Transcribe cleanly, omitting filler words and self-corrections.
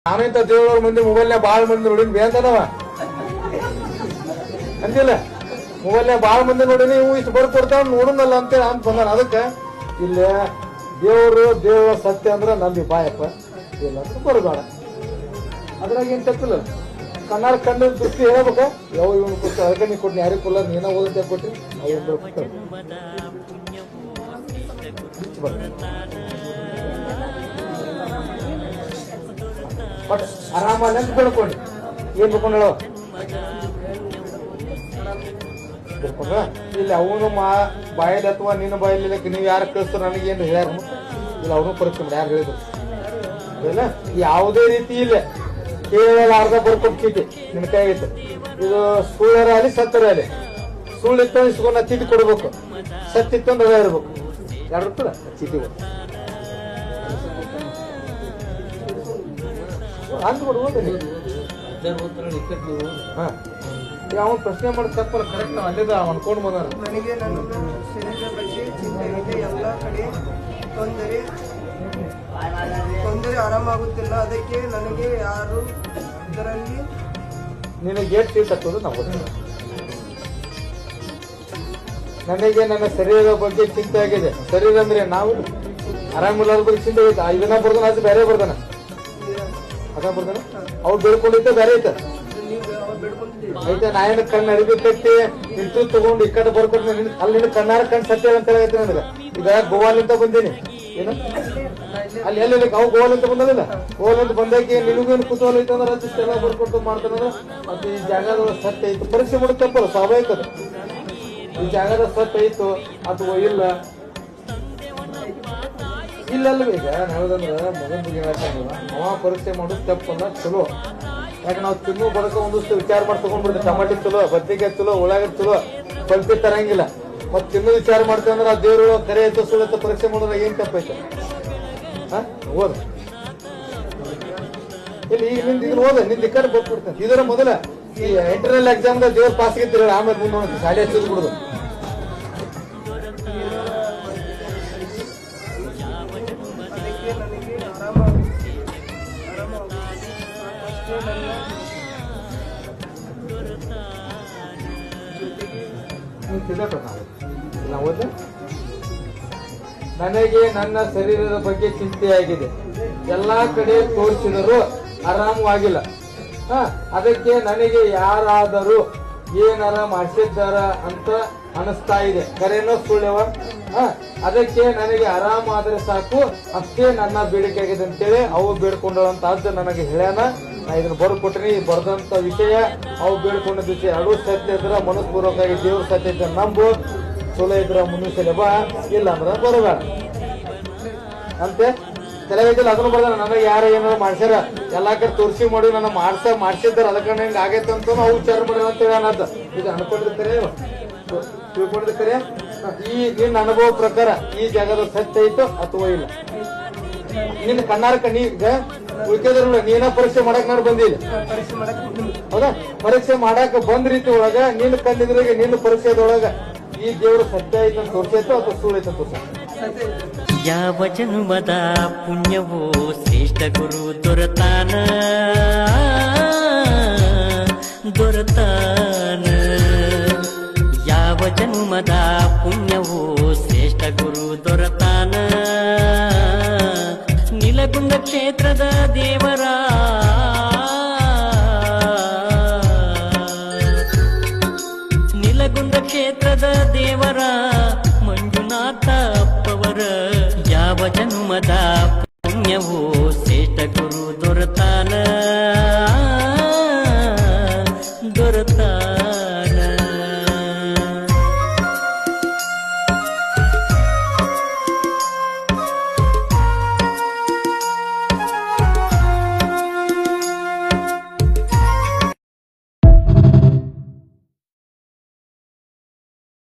ನಾನಿಂತ ದೇವ್ರ ಮಂದಿ ಮೊಬೈಲ್ನಾಗ ಬಾಳ ಮಂದಿ ನೋಡಿನಿ ಬೇಂದನವ ಅಂದಿಲ್ಲ. ಮೊಬೈಲ್ನಾಗ ಬಾಳ ಮಂದಿ ನೋಡಿನಿ, ಇವು ಇಷ್ಟು ಬರ್ಕೊಡ್ತಾವ ನೋಡೋಣಲ್ಲ ಅಂತೇಳಿ ಅಂತ ಬಂದಾನ. ಅದಕ್ಕೆ ಇಲ್ಲಿ ದೇವ್ರ ಸತ್ಯ ಅಂದ್ರ ನಂಬಿ ಬಾಯಪ್ಪ, ಇಲ್ಲ ಅಂದ್ರೆ ಬರಬೇಡ. ಅದ್ರಾಗ ಏನ್ ತಪ್ಪಿಲ್ಲ. ಕಣ್ಣಾರ ಕಣ್ಣು ದೃಷ್ಟಿ ಹೇಳ್ಬೇಕ. ಯಾವ ಇವನು ಕೊಟ್ಟು ಅದಕ್ಕೆ ನೀ ಕೊಟ್ಟು ಯಾರಿಗೆ ಕೊಲ್ಲ, ನೀನ ಓದಂತ ಕೊಟ್ಟಿ ಬಟ್ ಆರಾಮಲ್ಲಿ ಅಂತ ಬೆಳ್ಕೊಂಡು ಏನ್ ಬೇಕೊಂಡ ಇಲ್ಲಿ ಅವನು ಬಾಯಲ್ಲಿ ಅಥವಾ ನಿನ್ನ ಬಾಯಲ್ಲಿ ನೀವು ಯಾರು ಕಳಿಸ್ತಾರ ನನಗೇನು ಹೇಳ್ಯಾರ ಇಲ್ಲ, ಅವನು ಪರೀಕ್ಷೆ ಮಾಡಿ ಯಾರು ಹೇಳಿದ್ರು ಇಲ್ಲ. ಯಾವುದೇ ರೀತಿ ಇಲ್ಲ, ಕೇವಲ ಅರ್ಧ ಬರ್ಕೊಟ್ಟು ಚೀಟಿ ನಿನ್ನ ಕೈಗಿತ್ತು. ಇದು ಸುಳ್ಳರ ಅಲ್ಲಿ ಸತ್ತರ ಅಲ್ಲಿ. ಸುಳ್ಳು ಇತ್ತು ಇಸ್ಕೊಂಡ ಚೀಟಿ ಕೊಡ್ಬೇಕು, ಸತ್ತಿತ್ತು ಅಂದ್ರೆ ಅದ ಇರ್ಬೇಕು. ಎರಡು ಇರ್ತದ ಚೀಟಿ ಅಂದ್ ಕೊಡ್ಬೋದು. ಅವನು ಪ್ರಶ್ನೆ ಮಾಡಿ ತಪ್ಪಲ್ಲ, ಕರೆಕ್ಟ್ ಅಲ್ಲಿಂದ ಅನ್ಕೊಂಡು ಬಂದ. ನನಗೆ ನನ್ನ ಶರೀರದ ಬಗ್ಗೆ ಚಿಂತೆ ಇದೆ. ಎಲ್ಲ ಕಡೆ ತೊಂದರೆ ಆರಾಮಾಗುತ್ತಿಲ್ಲ. ಅದಕ್ಕೆ ನನಗೆ ಯಾರು ಇದರಲ್ಲಿ ನಿನಗೆ ಏಟ್ ಸೀಟ್ ಹತ್ತೋದು ನಾವು ಗೊತ್ತಿಲ್ಲ. ನನಗೆ ನನ್ನ ಶರೀರದ ಬಗ್ಗೆ ಚಿಂತೆ ಆಗಿದೆ. ಶರೀರ ಅಂದ್ರೆ ನಾವು ಆರಾಮಿಲ್ಲದ ಬಗ್ಗೆ ಚಿಂತೆ ಐತೆ. ಇದನ್ನ ಬರ್ದಾನ, ಅದು ಬೇರೆ ಬರ್ದಾನ, ಅದ ಬರ್ದಾನ. ಅವ್ರು ಬೆಳ್ಕೊಂಡಿದ್ದ ಬೇರೆ ಐತೆ ಐತೆ. ನಾ ಏನ ಕಣ್ಣು ಅಡಿಬಿಟ್ಟೈತಿ ನಿಂತು ತಗೊಂಡು ಈ ಕಡೆ ಬರ್ಕೊಡ್ತೀನಿ. ಅಲ್ಲಿ ನಿನ್ನ ಕಣ್ಣಾರ ಕಣ್ಣು ಸತ್ಯ ಅಂತ ಹೇಳೈತಿ ನನಗೆ. ಈಗ ಗೋವಾಲಿಂದ ಬಂದೀನಿ. ಏನು ಅಲ್ಲಿ ಎಲ್ಲಿ ಅವು ಗೋವಾಲಿಂದ ಬಂದದಿಲ್ಲ. ಗೋವಾಲಿಂದ ಬಂದಾಕಿ ನಿನಗೇನು ಕುತೂಹಲ ಐತೆ ಅಂದ್ರೆ ಅದಿಷ್ಟೆಲ್ಲ ಬರ್ಕೊಟ್ಟು ಮಾಡ್ತಾನಂದ್ರೆ ಅದು ಈ ಜಾಗದ ಸತ್ಯ ಐತು. ಪರೀಕ್ಷೆ ಮಾಡಿ ತಪ್ಪಲ್ಲ, ಸ್ವಾಭಾವಿಕ ಅದು. ಈ ಜಾಗದ ಸತ್ಯ ಐತು ಅಥವಾ ಇಲ್ಲ ಇಲ್ಲಲ್ವ. ಈಗ ನಾವೇದಂದ್ರ ಮಗನ್ ಬಗ್ಗೆ ಅವ ಪರೀಕ್ಷೆ ಮಾಡೋದು ತಪ್ಪಲ್ಲ, ಚಲೋ. ಯಾಕೆ ನಾವು ತಿನ್ನು ಬಡಕ ಒಂದಷ್ಟು ವಿಚಾರ ಮಾಡಿ ತಗೊಂಡ್ಬಿಡ್ತೀವಿ. ಟಮಾಟಿ ಚಲೋ, ಬದ್ನಿಕಾಯಿ ಚಲೋ, ಉಳ್ಳಾಗಡ್ಡಿ ಚಲೋ, ಪಲ್ಪಿ ತರಂಗಿಲ್ಲ. ಮತ್ ತಿನ್ನು ವಿಚಾರ ಮಾಡ್ತೇವೆ ಅಂದ್ರೆ ಆ ದೇವ್ರು ಕರೆ ಐತೋ ಸುಳ್ಳು ಪರೀಕ್ಷೆ ಮಾಡೋದ್ರ ಏನ್ ತಪ್ಪೈತೆ? ಓದ ಇಲ್ಲಿ ಈಗ ನಿಂದ ಓದ, ನಿಂದ ಈ ಕಡೆ ಬರ್ಬಿಡ್ತೇನೆ. ಇದರ ಮೊದಲ ಈ ಇಂಟರ್ನಲ್ ಎಕ್ಸಾಮ್ ದೇವ್ರ ಪಾಸ್ ಆಗಿರ್ತೀರ, ಆಮೇಲೆ ಮುಂದೆ ಶಾಲೆ ಹಚ್ಚಿದ್ ಬಿಡುದು. ನನಗೆ ನನ್ನ ಶರೀರದ ಬಗ್ಗೆ ಚಿಂತೆಯಾಗಿದೆ. ಎಲ್ಲಾ ಕಡೆ ತೋರಿಸಿದರೂ ಆರಾಮವಾಗಿಲ್ಲ. ಅದಕ್ಕೆ ನನಗೆ ಯಾರಾದರೂ ಏನಾರ ಮಾಡಿಸಿದ್ದಾರ ಅಂತ ಅನಿಸ್ತಾ ಇದೆ. ಕರೆನೋ ಸುಳ್ಳೆವ? ಅದಕ್ಕೆ ನನಗೆ ಆರಾಮಾದ್ರೆ ಸಾಕು, ಅಷ್ಟೇ ನನ್ನ ಬೇಡಿಕೆ ಆಗಿದೆ ಅಂತೇಳಿ ಅವು ಬೇಡ್ಕೊಂಡಂತ ನನಗೆ ಹೇಳ್ಯಾನ. ನಾ ಇದನ್ನ ಬರ್ಕೊಟ್ಟಿನಿ. ಬರ್ದಂತ ವಿಷಯ ಅವು ಬೇಡ್ಕೊಂಡ ವಿಷಯ ಎರಡೂ ಸತ್ಯ ಇದ್ರ ಮನಸ್ಪೂರ್ವಕವಾಗಿ ದೇವ್ರ ಸತ್ಯ ಇದ್ರ ನಂಬು, ಚಲೋ ಇದ್ರ ಮುನ್ನಿಸಲೆ ಬಾ, ಇಲ್ಲ ಅಂದ್ರ ಬರಬೇಡ ಅಂತೆ ತಲೆಗೈತಿಲ್ಲ. ಅದನ್ನು ಬರ್ದ ನನಗೆ ಯಾರ ಏನಾರ ಮಾಡ್ಸ್ಯಾರ, ಎಲ್ಲಾ ಕಡೆ ತೋರಿಸಿ ಮಾಡಿ ನನ್ನ ಮಾಡ್ಸಿದ್ದಾರ, ಅದಕ್ಕೆ ಹಿಂಗ ಆಗೈತೆ ಅಂತ ಅವು ವಿಚಾರ ಮಾಡ್ಯಾರ ಅಂತ ಹೇಳೋಣ. ಇದು ಅನ್ಕೊಂಡಿರ್ತಾರೆ, ತಿಳ್ಕೊಂಡಿರ್ತಾರೆ. ಈ ನಿನ್ನ ಅನುಭವ ಪ್ರಕಾರ ಈ ಜಾಗದ ಸತ್ಯ ಐತೋ ಅಥವಾ ಇಲ್ಲ? ನಿನ್ನ ಕಣ್ಣಾರ ಈಗ ಉಳ್ಕೆದ್ರಲ್ಲ, ನೀನ ಪರೀಕ್ಷೆ ಮಾಡಕ್ ನಾನು ಬಂದಿಲ್ಲ ಹೌದಾ? ಪರೀಕ್ಷೆ ಮಾಡಾಕ ಬಂದ ರೀತಿ ಒಳಗ ನಿನ್ನ ಕಣ್ಣಿದ್ರಿಗೆ ನಿನ್ನ ಪರೀಕ್ಷೆದೊಳಗ ಈ ದೇವ್ರ ಸತ್ಯ ಐತಂತ ತೋರ್ಸೈತೋ ಅಥವಾ ಸುಳ್ಳು ಐತಂತ ತೋರ್ಸ? ಯಾವ ಜನ್ಮದ ಪುಣ್ಯವೋ ಶ್ರೇಷ್ಠ ಗುರು ದೊರತಾನ ಯಾವ ಜನ್ಮದ ಪುಣ್ಯವೋ ಶ್ರೇಷ್ಠ ಗುರು ದೊರತಾನ ನೀಲಗುಂಡ ಕ್ಷೇತ್ರದ ದೇವರ ನೀಲಗುಂಡ ಕ್ಷೇತ್ರದ ದೇವರ ಮಂಜುನಾಥ ಅಪ್ಪವರ ಯಾವ ಜನ್ಮದ ಪುಣ್ಯವೋ ಶ್ರೇಷ್ಠ ಗುರು ದೊರತಾನ